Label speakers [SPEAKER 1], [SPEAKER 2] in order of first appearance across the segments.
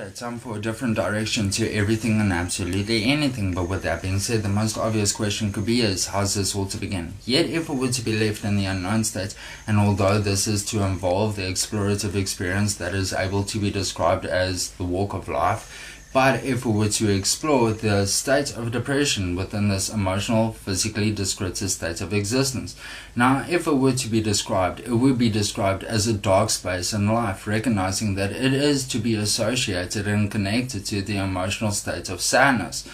[SPEAKER 1] It's time for a different direction to everything and absolutely anything. But with that being said, the most obvious question could be is, how's this all to begin? Yet if it were to be left in the unknown state, and although this is to involve the explorative experience that is able to be described as the walk of life, but if we were to explore the state of depression within this emotional, physically descriptive state of existence. Now, if it were to be described, it would be described as a dark space in life, recognizing that it is to be associated and connected to the emotional state of sadness.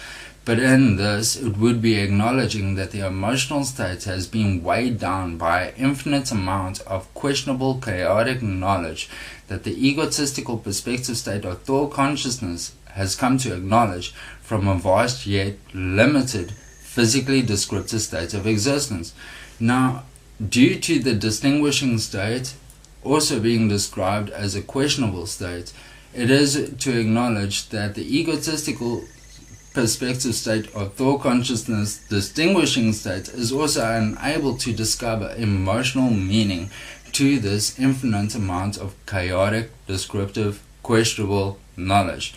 [SPEAKER 1] But in this, it would be acknowledging that the emotional state has been weighed down by an infinite amount of questionable, chaotic knowledge that the egotistical perspective state of thought consciousness has come to acknowledge from a vast yet limited physically descriptive state of existence. Now, due to the distinguishing state also being described as a questionable state, it is to acknowledge that the egotistical perspective state of thought consciousness distinguishing state is also unable to discover emotional meaning to this infinite amount of chaotic, descriptive, questionable knowledge.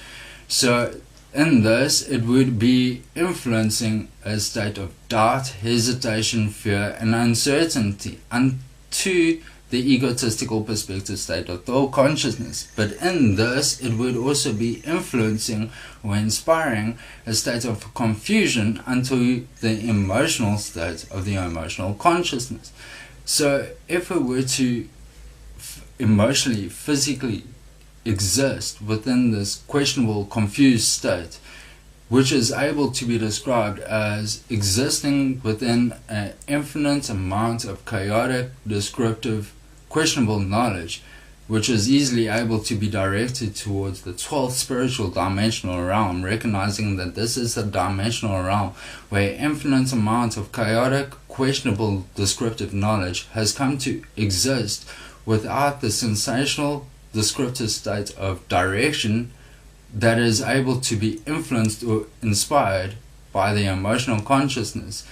[SPEAKER 1] So in this, it would be influencing a state of doubt, hesitation, fear, and uncertainty unto the egotistical perspective state of thought consciousness. But in this, it would also be influencing or inspiring a state of confusion unto the emotional state of the emotional consciousness. So if it were to emotionally, physically exist within this questionable, confused state, which is able to be described as existing within an infinite amount of chaotic, descriptive, questionable knowledge, which is easily able to be directed towards the 12th spiritual dimensional realm, recognizing that this is a dimensional realm where infinite amount of chaotic, questionable, descriptive knowledge has come to exist without the sensational, descriptive state of direction that is able to be influenced or inspired by the emotional consciousness.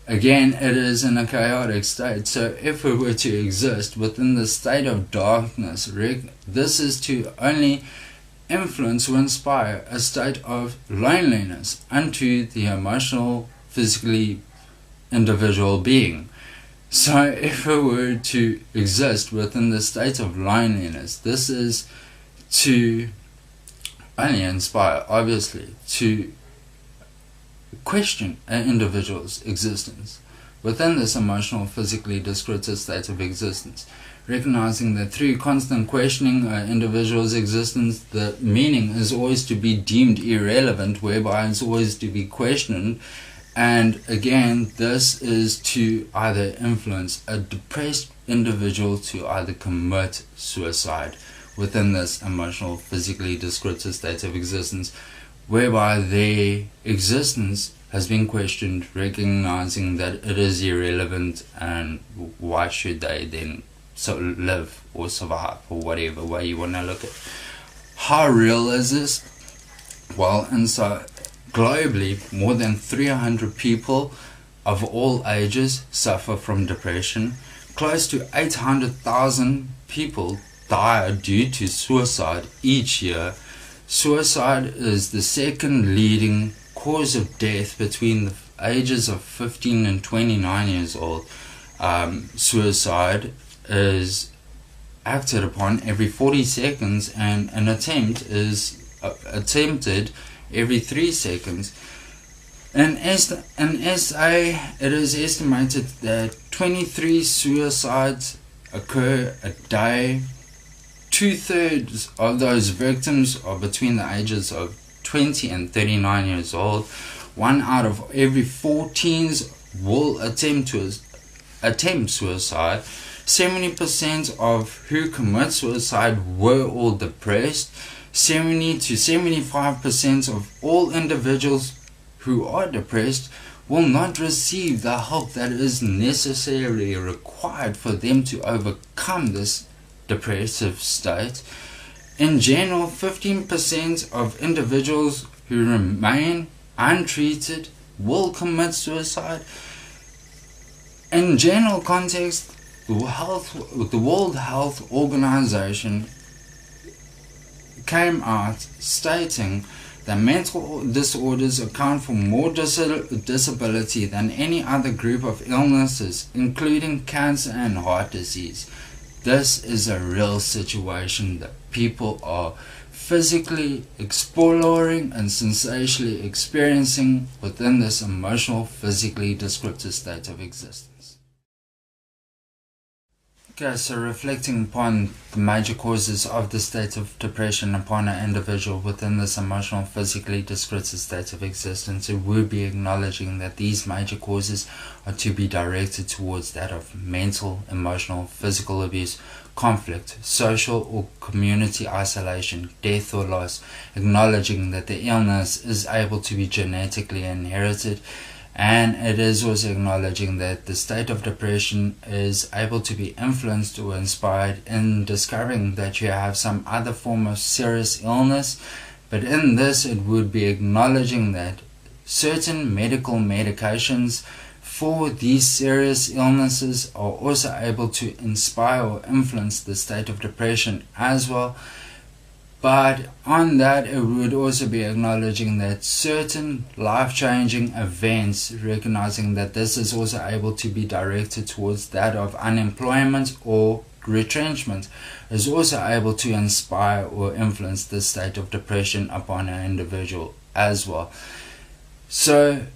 [SPEAKER 1] Again, it is in a chaotic state, so if we were to exist within the state of darkness, this is to only influence or inspire a state of loneliness unto the emotional, physically individual being. So if we were to exist within the state of loneliness, this is to only inspire, obviously, to question an individual's existence within this emotional, physically descriptive state of existence, recognizing that through constant questioning an individual's existence, the meaning is always to be deemed irrelevant, whereby it's always to be questioned. And again, this is to either influence a depressed individual to either commit suicide within this emotional, physically descriptive state of existence, whereby their existence has been questioned, recognizing that it is irrelevant, and why should they then live or survive, or whatever way you want to look at it. How real is this? Well, and so globally, more than 300 people of all ages suffer from depression. Close to 800,000 people die due to suicide each year. Suicide is the second leading cause of death between the ages of 15 and 29 years old. Suicide is acted upon every 40 seconds, and an attempt is attempted every 3 seconds. In SA, it is estimated that 23 suicides occur a day. 2/3 of those victims are between the ages of 20 and 39 years old. 1 out of every 14 will attempt suicide. 70% of who commit suicide were all depressed. 70 to 75% of all individuals who are depressed will not receive the help that is necessarily required for them to overcome this depressive state. In general, 15% of individuals who remain untreated will commit suicide. In general context, the World Health Organization came out stating that mental disorders account for more disability than any other group of illnesses, including cancer and heart disease. This is a real situation that people are physically exploring and sensationally experiencing within this emotional, physically descriptive state of existence. Okay, so reflecting upon the major causes of the state of depression upon an individual within this emotional, physically descriptive state of existence, it would be acknowledging that these major causes are to be directed towards that of mental, emotional, physical abuse, conflict, social or community isolation, death or loss, acknowledging that the illness is able to be genetically inherited. And it is also acknowledging that the state of depression is able to be influenced or inspired in discovering that you have some other form of serious illness. But in this, it would be acknowledging that certain medical medications for these serious illnesses are also able to inspire or influence the state of depression as well. But on that, it would also be acknowledging that certain life-changing events, recognizing that this is also able to be directed towards that of unemployment or retrenchment, is also able to inspire or influence the state of depression upon an individual as well. So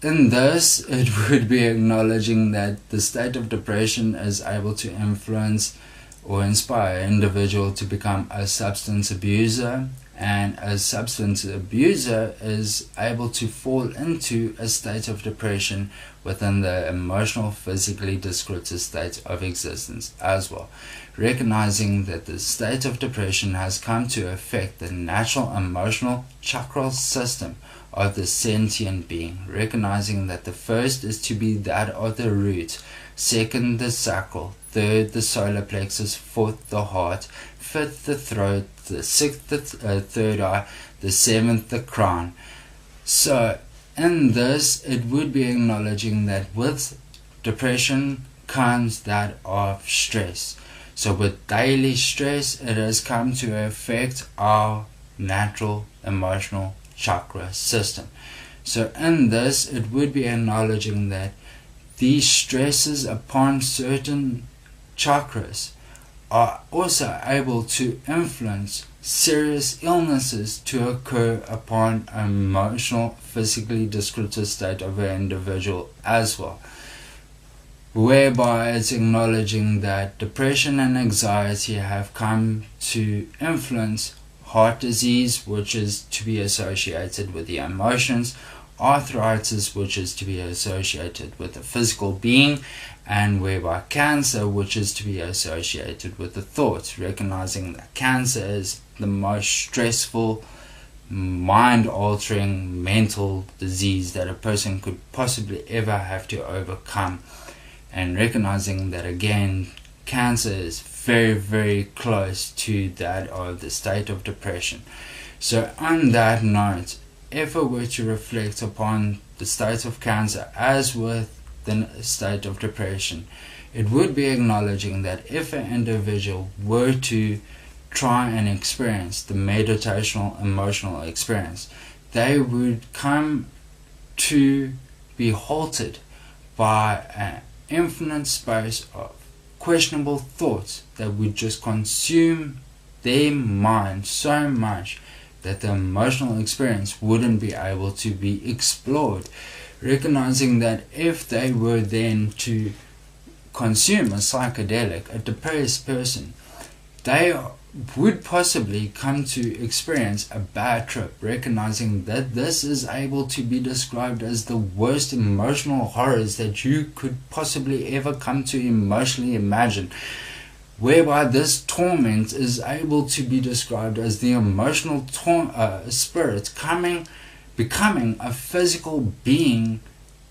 [SPEAKER 1] in this, it would be acknowledging that the state of depression is able to influence or inspire an individual to become a substance abuser, and a substance abuser is able to fall into a state of depression within the emotional, physically descriptive state of existence as well. Recognizing that the state of depression has come to affect the natural emotional chakral system of the sentient being, recognizing that the first is to be that of the root, second the sacral, third the solar plexus, fourth the heart, fifth the throat, the sixth the third eye, the seventh the crown. So in this, it would be acknowledging that with depression comes that of stress. So with daily stress, it has come to affect our natural emotional chakra system. So in this, it would be acknowledging that these stresses upon certain chakras are also able to influence serious illnesses to occur upon an emotional, physically descriptive state of an individual as well. Whereby it's acknowledging that depression and anxiety have come to influence heart disease, which is to be associated with the emotions, arthritis, which is to be associated with the physical being, and whereby cancer, which is to be associated with the thoughts, recognizing that cancer is the most stressful, mind-altering mental disease that a person could possibly ever have to overcome, and recognizing that again, cancer is very, very close to that of the state of depression. So on that note, if I were to reflect upon the state of cancer as with the state of depression, it would be acknowledging that if an individual were to try and experience the meditational emotional experience, they would come to be halted by an infinite space of questionable thoughts that would just consume their mind so much that the emotional experience wouldn't be able to be explored. Recognizing that if they were then to consume a psychedelic, a depressed person, they would possibly come to experience a bad trip, recognizing that this is able to be described as the worst emotional horrors that you could possibly ever come to emotionally imagine, whereby this torment is able to be described as the emotional spirit becoming a physical being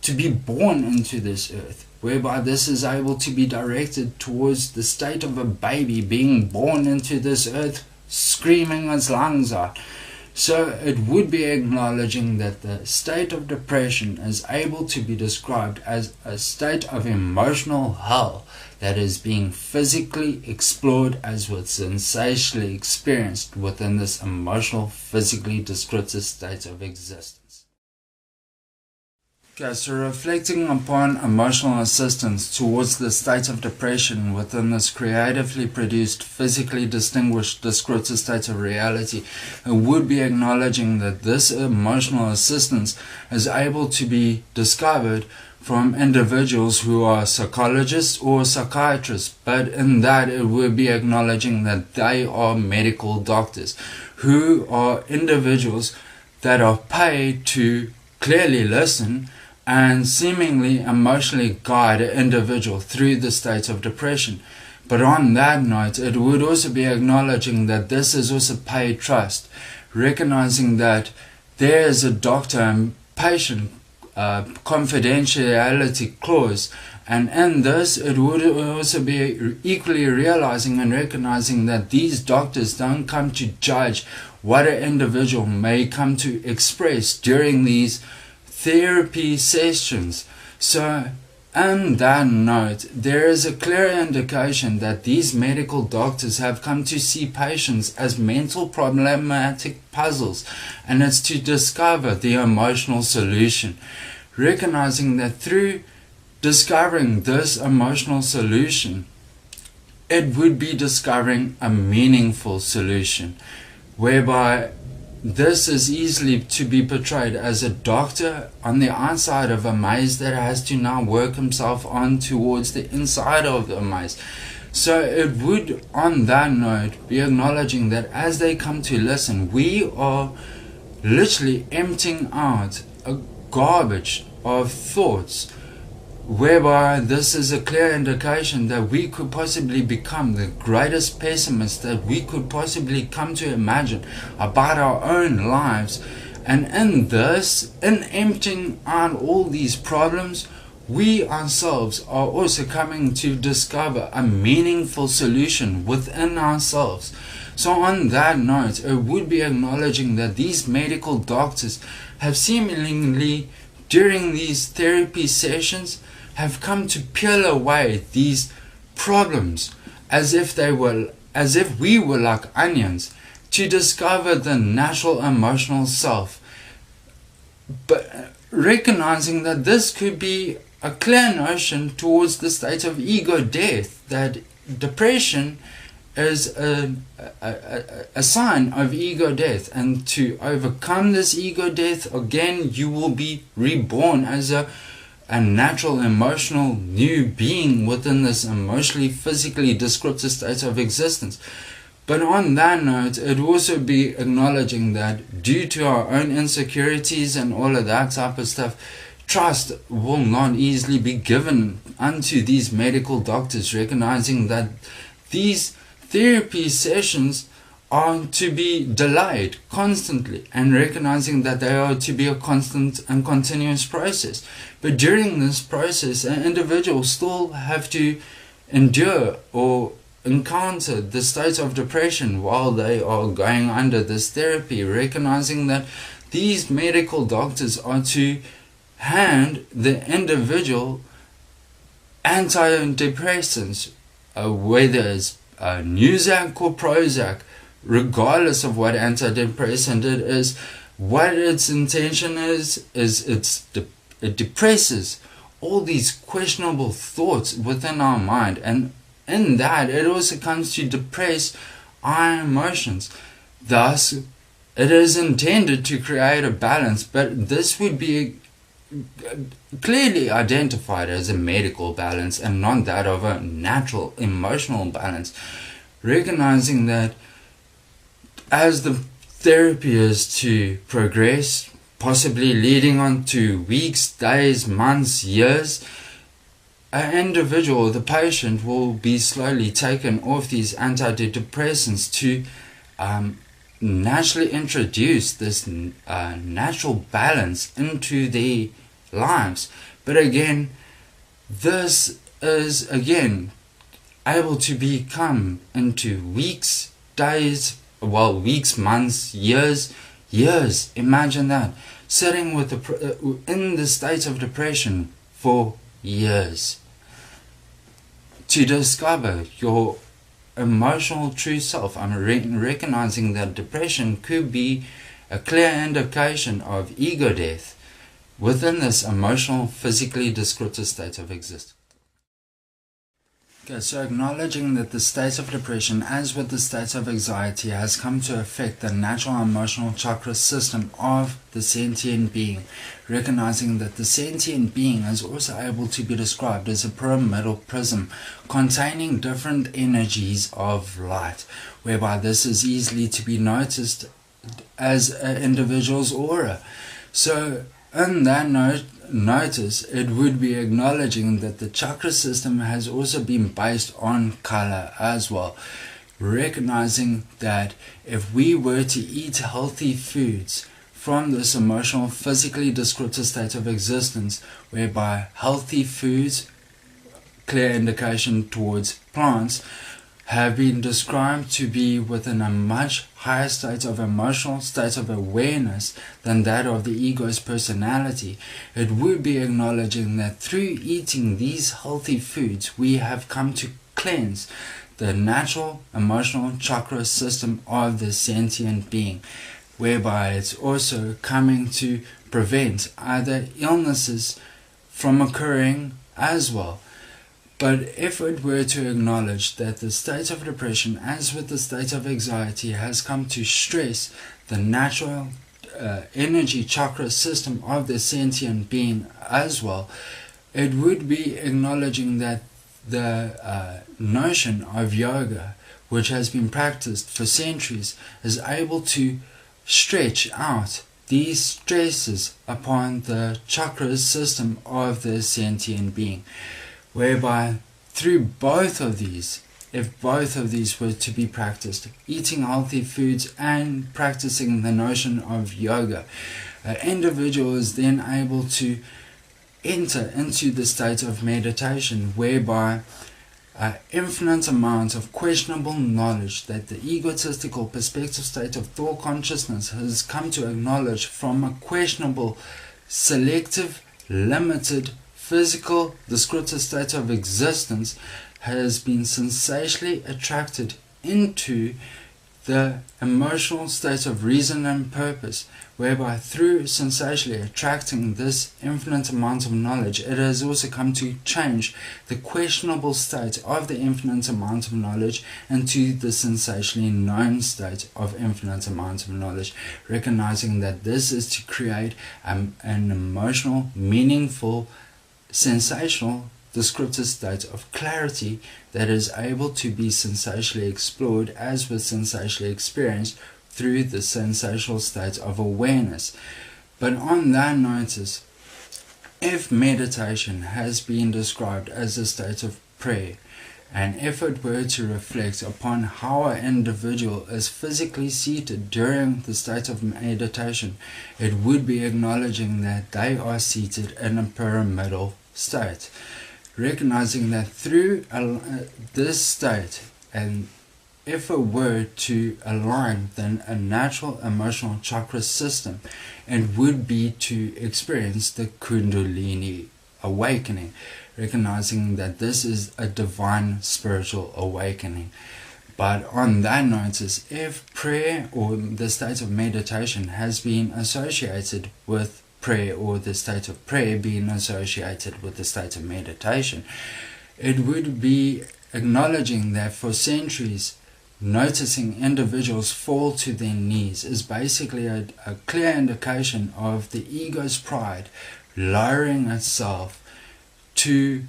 [SPEAKER 1] to be born into this earth, whereby this is able to be directed towards the state of a baby being born into this earth, screaming its lungs out, So it would be acknowledging that the state of depression is able to be described as a state of emotional hell that is being physically explored as was sensationally experienced within this emotional, physically descriptive state of existence. Okay, so reflecting upon emotional assistance towards the state of depression within this creatively produced, physically distinguished, descriptive state of reality, it would be acknowledging that this emotional assistance is able to be discovered from individuals who are psychologists or psychiatrists, but in that it would be acknowledging that they are medical doctors, who are individuals that are paid to clearly listen and seemingly emotionally guide an individual through the state of depression. But on that note, it would also be acknowledging that this is also paid trust, recognizing that there is a doctor and patient confidentiality clause, and in this it would also be equally realizing and recognizing that these doctors don't come to judge what an individual may come to express during these therapy sessions. So on that note, there is a clear indication that these medical doctors have come to see patients as mental problematic puzzles, and it's to discover the emotional solution, recognizing that through discovering this emotional solution, it would be discovering a meaningful solution, whereby this is easily to be portrayed as a doctor on the outside of a maze that has to now work himself on towards the inside of the maze. So it would, on that note, be acknowledging that as they come to listen, we are literally emptying out a garbage of thoughts, whereby this is a clear indication that we could possibly become the greatest pessimist that we could possibly come to imagine about our own lives. And in this, in emptying out all these problems, we ourselves are also coming to discover a meaningful solution within ourselves. So on that note, it would be acknowledging that these medical doctors have seemingly, during these therapy sessions, have come to peel away these problems as if we were like onions, to discover the natural emotional self, but recognizing that this could be a clear notion towards the state of ego death, that depression is a sign of ego death, and to overcome this ego death, again, you will be reborn as a natural emotional new being within this emotionally physically descriptive state of existence. But on that note, it will also be acknowledging that due to our own insecurities and all of that type of stuff, trust will not easily be given unto these medical doctors, recognizing that these therapy sessions are to be delayed constantly, and recognizing that they are to be a constant and continuous process. But during this process, an individual still have to endure or encounter the state of depression while they are going under this therapy, recognizing that these medical doctors are to hand the individual antidepressants, whether it's Nuzac or Prozac, regardless of what antidepressant it is. What its intention is it depresses all these questionable thoughts within our mind, and in that it also comes to depress our emotions. Thus, it is intended to create a balance, but this would be clearly identified as a medical balance and not that of a natural emotional balance, recognizing that as the therapy is to progress, possibly leading on to weeks, days, months, years, an individual, the patient, will be slowly taken off these antidepressants to naturally introduce this natural balance into their lives. But again, this is again able to become into weeks, days, weeks, months, years, years. Imagine that. Sitting with in the state of depression for years. To discover your emotional true self. I'm recognizing that depression could be a clear indication of ego death within this emotional, physically descriptive state of existence. Okay, so acknowledging that the state of depression, as with the state of anxiety, has come to affect the natural emotional chakra system of the sentient being. Recognizing that the sentient being is also able to be described as a pyramidal prism containing different energies of light, whereby this is easily to be noticed as an individual's aura. So in that notice, it would be acknowledging that the chakra system has also been based on color as well. Recognizing that if we were to eat healthy foods from this emotional, physically descriptive state of existence, whereby healthy foods, clear indication towards plants, have been described to be within a much higher state of emotional state of awareness than that of the ego's personality, it would be acknowledging that through eating these healthy foods, we have come to cleanse the natural emotional chakra system of the sentient being, whereby it's also coming to prevent other illnesses from occurring as well. But if it were to acknowledge that the state of depression, as with the state of anxiety, has come to stress the natural energy chakra system of the sentient being as well, it would be acknowledging that the notion of yoga, which has been practiced for centuries, is able to stretch out these stresses upon the chakra system of the sentient being. Whereby through both of these, if both of these were to be practiced, eating healthy foods and practicing the notion of yoga, an individual is then able to enter into the state of meditation, whereby an infinite amount of questionable knowledge that the egotistical perspective state of thought consciousness has come to acknowledge from a questionable, selective, limited, physical, descriptive state of existence has been sensationally attracted into the emotional state of reason and purpose, whereby through sensationally attracting this infinite amount of knowledge, it has also come to change the questionable state of the infinite amount of knowledge into the sensationally known state of infinite amount of knowledge, recognizing that this is to create an emotional, meaningful, sensational, descriptive state of clarity that is able to be sensationally explored as with sensationally experienced through the sensational state of awareness. But on that notice, if meditation has been described as a state of prayer, and if it were to reflect upon how an individual is physically seated during the state of meditation, it would be acknowledging that they are seated in a pyramidal state. Recognizing that through this state, and if it were to align then a natural emotional chakra system, it would be to experience the Kundalini awakening, recognizing that this is a divine spiritual awakening. But on that notice, if prayer or the state of meditation has been associated with prayer, or the state of prayer being associated with the state of meditation, it would be acknowledging that for centuries, noticing individuals fall to their knees is basically a clear indication of the ego's pride lowering itself to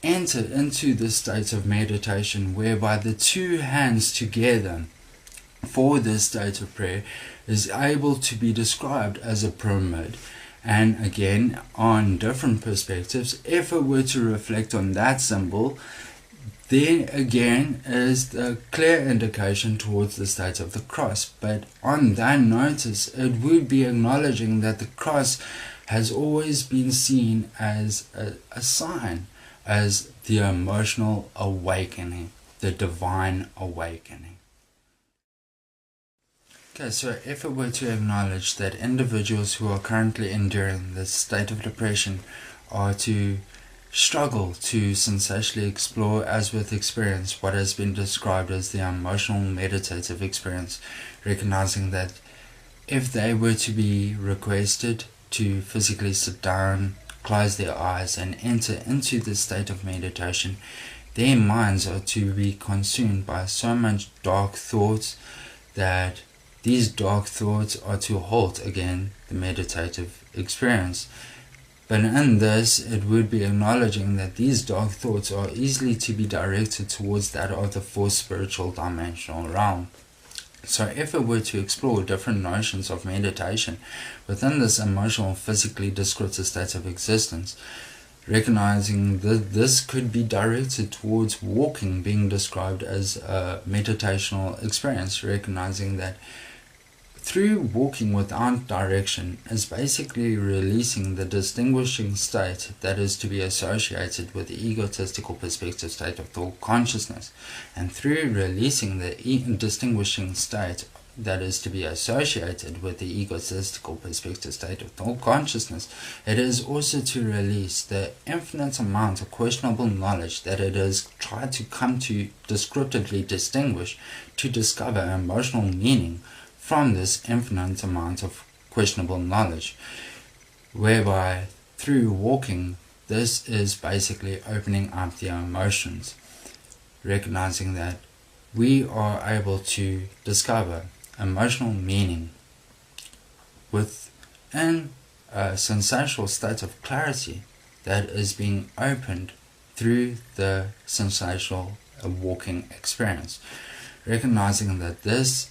[SPEAKER 1] enter into the state of meditation, whereby the two hands together for this state of prayer is able to be described as a pyramid. And again, on different perspectives, if it were to reflect on that symbol, then again is the clear indication towards the state of the cross. But on that notice, it would be acknowledging that the cross has always been seen as a sign, as the emotional awakening, the divine awakening. Okay, so if it were to acknowledge that individuals who are currently enduring this state of depression are to struggle to sensationally explore as with experience what has been described as the emotional meditative experience, recognizing that if they were to be requested to physically sit down, close their eyes and enter into this state of meditation, their minds are to be consumed by so much dark thoughts that these dark thoughts are to halt again the meditative experience. But in this, it would be acknowledging that these dark thoughts are easily to be directed towards that of the fourth spiritual dimensional realm. So if it were to explore different notions of meditation within this emotional, physically descriptive state of existence, recognizing that this could be directed towards walking being described as a meditational experience, recognizing that through walking without direction is basically releasing the distinguishing state that is to be associated with the egotistical perspective state of thought consciousness. And through releasing the distinguishing state that is to be associated with the egotistical perspective state of thought consciousness, it is also to release the infinite amount of questionable knowledge that it has tried to come to descriptively distinguish to discover emotional meaning from this infinite amount of questionable knowledge, whereby through walking, this is basically opening up the emotions, recognizing that we are able to discover emotional meaning within a sensational state of clarity that is being opened through the sensational walking experience, recognizing that this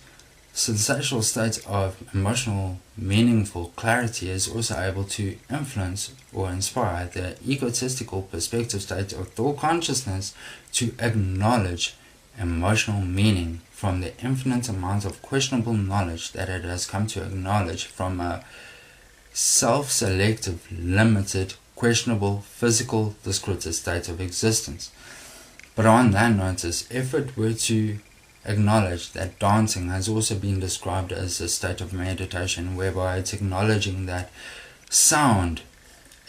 [SPEAKER 1] sensational state of emotional, meaningful clarity is also able to influence or inspire the egotistical perspective state of thought consciousness to acknowledge emotional meaning from the infinite amount of questionable knowledge that it has come to acknowledge from a self-selective, limited, questionable, physical, descriptive state of existence. But on that notice, if it were to acknowledge that dancing has also been described as a state of meditation, whereby it's acknowledging that sound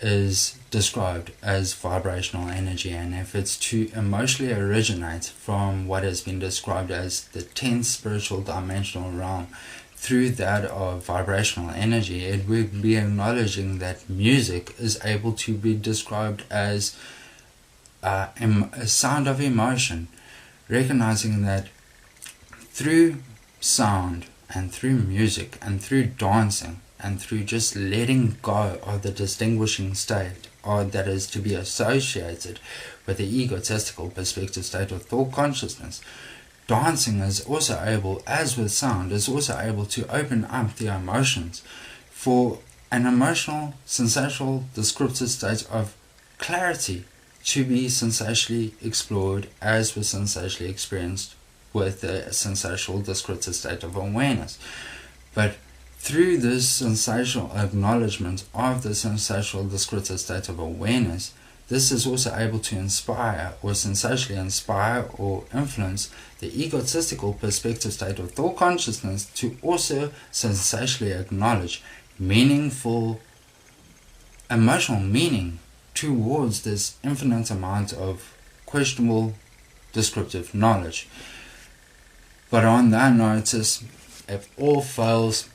[SPEAKER 1] is described as vibrational energy, and if it's to emotionally originate from what has been described as the 10th spiritual dimensional realm through that of vibrational energy, it would be acknowledging that music is able to be described as a sound of emotion, recognizing that through sound and through music and through dancing and through just letting go of the distinguishing state or that is to be associated with the egotistical perspective state of thought consciousness, dancing is also able, as with sound, is also able to open up the emotions for an emotional, sensational, descriptive state of clarity to be sensationally explored as was sensationally experienced with the sensational descriptive state of awareness. But through this sensational acknowledgement of the sensational descriptive state of awareness, this is also able to inspire or sensationally inspire or influence the egotistical perspective state of thought consciousness to also sensationally acknowledge meaningful emotional meaning towards this infinite amount of questionable descriptive knowledge. But on that notice, if all fails,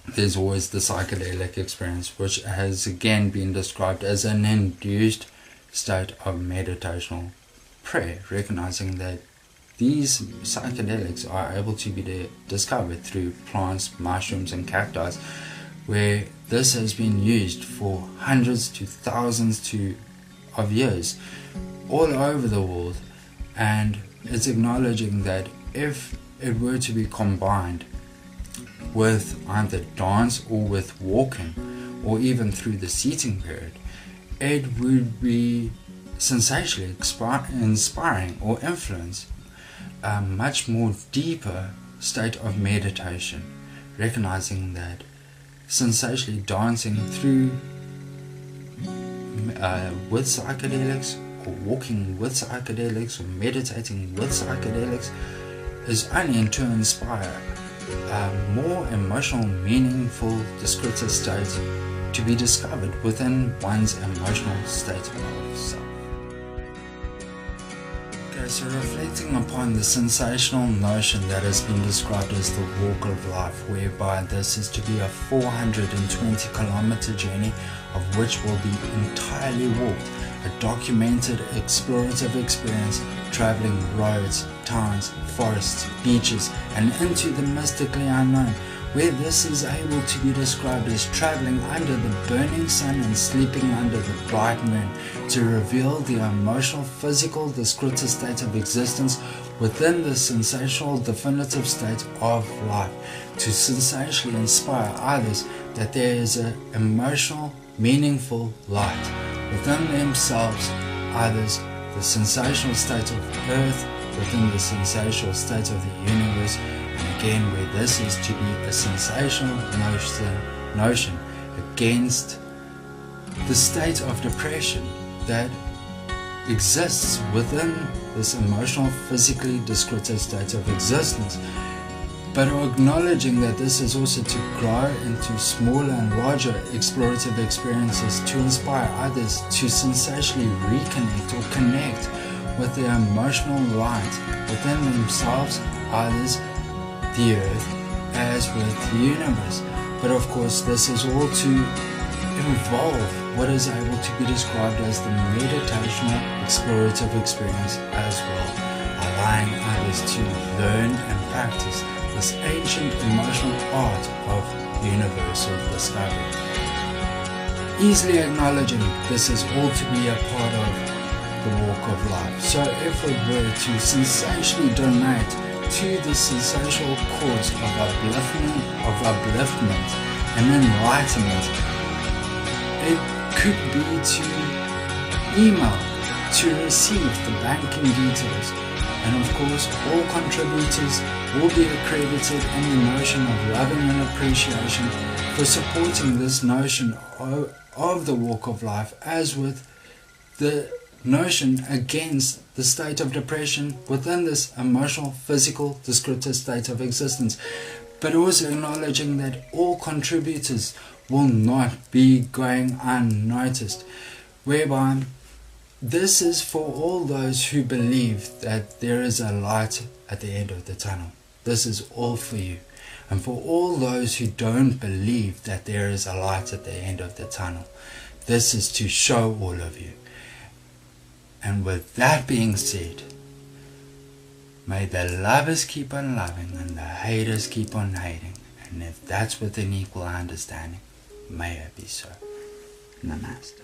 [SPEAKER 1] there's always the psychedelic experience, which has again been described as an induced state of meditational prayer, recognizing that these psychedelics are able to be discovered through plants, mushrooms and cacti, where this has been used for hundreds to thousands of years all over the world, and it's acknowledging that if it were to be combined with either dance or with walking or even through the seating period, it would be sensationally inspiring or influence a much more deeper state of meditation, recognizing that sensationally dancing through with psychedelics or walking with psychedelics or meditating with psychedelics is only to inspire a more emotional, meaningful, descriptive state to be discovered within one's emotional state of self. Okay, so reflecting upon the sensational notion that has been described as the walk of life, whereby this is to be a 420-kilometer journey of which will be entirely walked, a documented explorative experience traveling roads, towns, forests, beaches, and into the mystically unknown, where this is able to be described as traveling under the burning sun and sleeping under the bright moon, to reveal the emotional, physical, descriptive state of existence within the sensational, definitive state of life, to sensationally inspire others that there is an emotional, meaningful light within themselves, others, the sensational state of earth within the sensational state of the universe, and again where this is to be a sensational notion against the state of depression that exists within this emotional, physically descriptive state of existence, but acknowledging that this is also to grow into smaller and larger explorative experiences to inspire others to sensationally reconnect or connect with their emotional light within themselves, others, the earth, as with the universe. But of course, this is all to involve what is able to be described as the meditational explorative experience as well, allowing others to learn and practice this ancient emotional art of universal discovery. Easily acknowledging this is all to be a part of the walk of life. So if it were to sensationally donate to the sensational cause of upliftment and enlightenment, it could be to email to receive the banking details, and of course all contributors will be accredited in the notion of loving and appreciation for supporting this notion of the walk of life, as with the notion against the state of depression within this emotional, physical, descriptive state of existence, but also acknowledging that all contributors will not be going unnoticed, whereby this is for all those who believe that there is a light at the end of the tunnel. This is all for you. And for all those who don't believe that there is a light at the end of the tunnel, this is to show all of you. And with that being said, may the lovers keep on loving and the haters keep on hating. And if that's with an equal understanding, may it be so. Namaste.